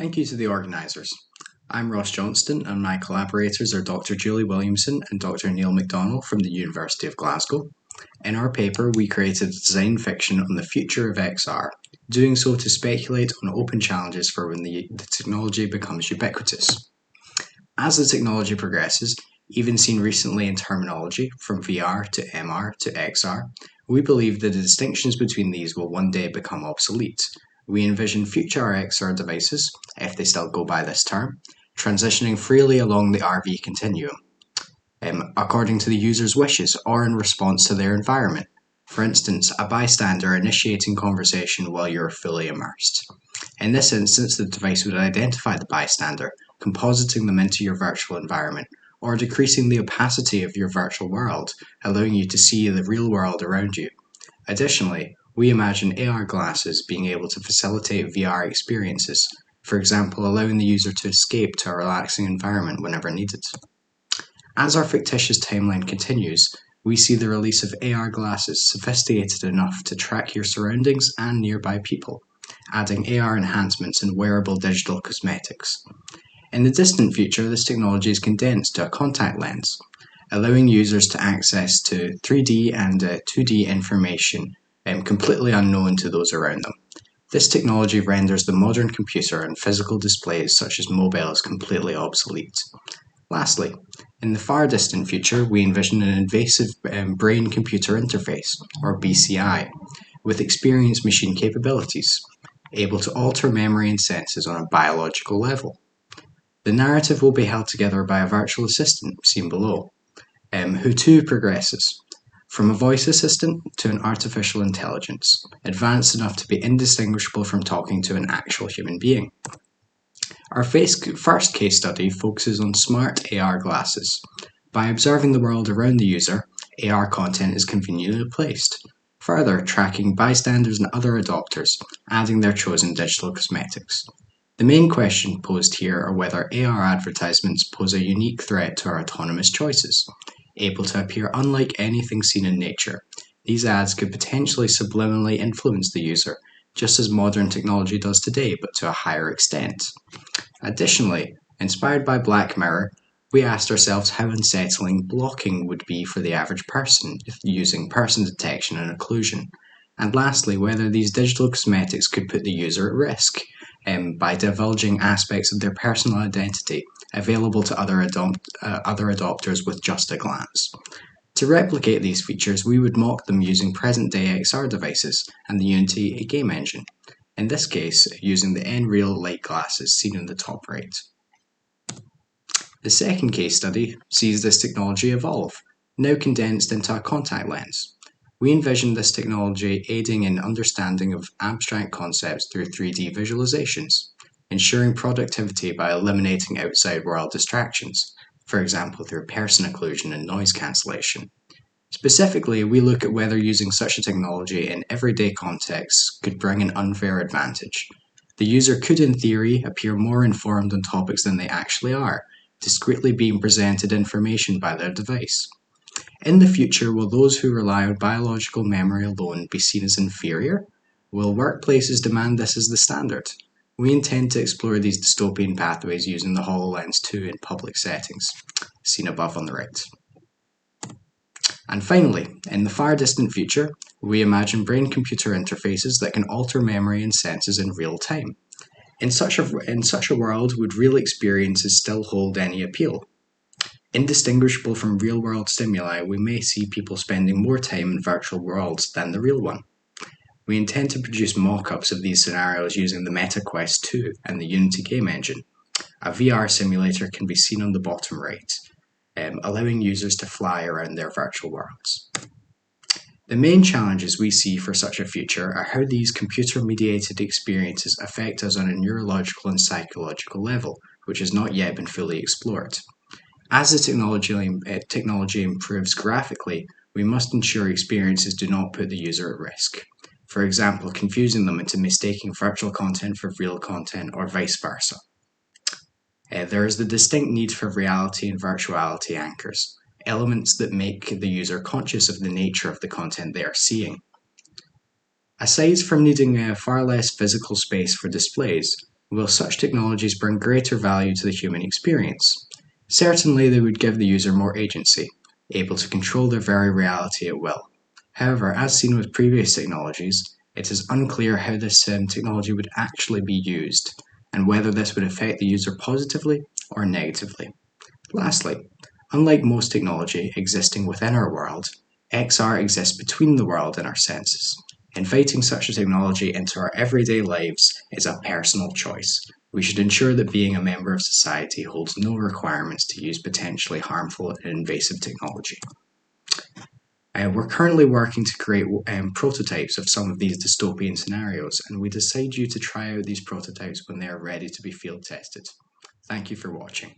Thank you to the organisers. I'm Ross Johnstone and my collaborators are Dr. Julie Williamson and Dr. Neil McDonnell from the University of Glasgow. In our paper, we created design fiction on the future of XR, doing so to speculate on open challenges for when the technology becomes ubiquitous. As the technology progresses, even seen recently in terminology from VR to MR to XR, we believe that the distinctions between these will one day become obsolete. We envision future XR devices, if they still go by this term, transitioning freely along the RV continuum, according to the user's wishes or in response to their environment. For instance, a bystander initiating conversation while you're fully immersed. In this instance, the device would identify the bystander, compositing them into your virtual environment, or decreasing the opacity of your virtual world, allowing you to see the real world around you. Additionally, we imagine AR glasses being able to facilitate VR experiences, for example, allowing the user to escape to a relaxing environment whenever needed. As our fictitious timeline continues, we see the release of AR glasses sophisticated enough to track your surroundings and nearby people, adding AR enhancements and wearable digital cosmetics. In the distant future, this technology is condensed to a contact lens, allowing users to access to 3D and 2D information completely unknown to those around them. This technology renders the modern computer and physical displays such as mobiles completely obsolete. Lastly, in the far distant future, we envision an invasive brain-computer interface, or BCI, with experienced machine capabilities, able to alter memory and senses on a biological level. The narrative will be held together by a virtual assistant, seen below, who too progresses, from a voice assistant to an artificial intelligence, advanced enough to be indistinguishable from talking to an actual human being. Our first case study focuses on smart AR glasses. By observing the world around the user, AR content is conveniently placed, further tracking bystanders and other adopters, adding their chosen digital cosmetics. The main question posed here are whether AR advertisements pose a unique threat to our autonomous choices. Able to appear unlike anything seen in nature, these ads could potentially subliminally influence the user, just as modern technology does today, but to a higher extent. Additionally, inspired by Black Mirror, we asked ourselves how unsettling blocking would be for the average person using person detection and occlusion. And lastly, whether these digital cosmetics could put the user at risk by divulging aspects of their personal identity available to other adopters with just a glance. To replicate these features, we would mock them using present-day XR devices and the Unity game engine, in this case using the Nreal light glasses seen in the top right. The second case study sees this technology evolve, now condensed into a contact lens. We envision this technology aiding in understanding of abstract concepts through 3D visualizations, ensuring productivity by eliminating outside world distractions, for example through person occlusion and noise cancellation. Specifically, we look at whether using such a technology in everyday contexts could bring an unfair advantage. The user could, in theory, appear more informed on topics than they actually are, discreetly being presented information by their device. In the future, will those who rely on biological memory alone be seen as inferior? Will workplaces demand this as the standard? We intend to explore these dystopian pathways using the HoloLens 2 in public settings, seen above on the right. And finally, in the far distant future, we imagine brain-computer interfaces that can alter memory and senses in real time. In such a world, would real experiences still hold any appeal? Indistinguishable from real-world stimuli, we may see people spending more time in virtual worlds than the real one. We intend to produce mock-ups of these scenarios using the MetaQuest 2 and the Unity game engine. A VR simulator can be seen on the bottom right, allowing users to fly around their virtual worlds. The main challenges we see for such a future are how these computer-mediated experiences affect us on a neurological and psychological level, which has not yet been fully explored. As the technology improves graphically, we must ensure experiences do not put the user at risk. For example, confusing them into mistaking virtual content for real content or vice versa. There is the distinct need for reality and virtuality anchors, elements that make the user conscious of the nature of the content they are seeing. Aside from needing far less physical space for displays, Will such technologies bring greater value to the human experience? Certainly, they would give the user more agency, able to control their very reality at will. However, as seen with previous technologies, it is unclear how this technology would actually be used, and whether this would affect the user positively or negatively. Lastly, unlike most technology existing within our world, XR exists between the world and our senses. Inviting such a technology into our everyday lives is a personal choice. We should ensure that being a member of society holds no requirements to use potentially harmful and invasive technology. We're currently working to create prototypes of some of these dystopian scenarios, and we decide you to try out these prototypes when they are ready to be field tested. Thank you for watching.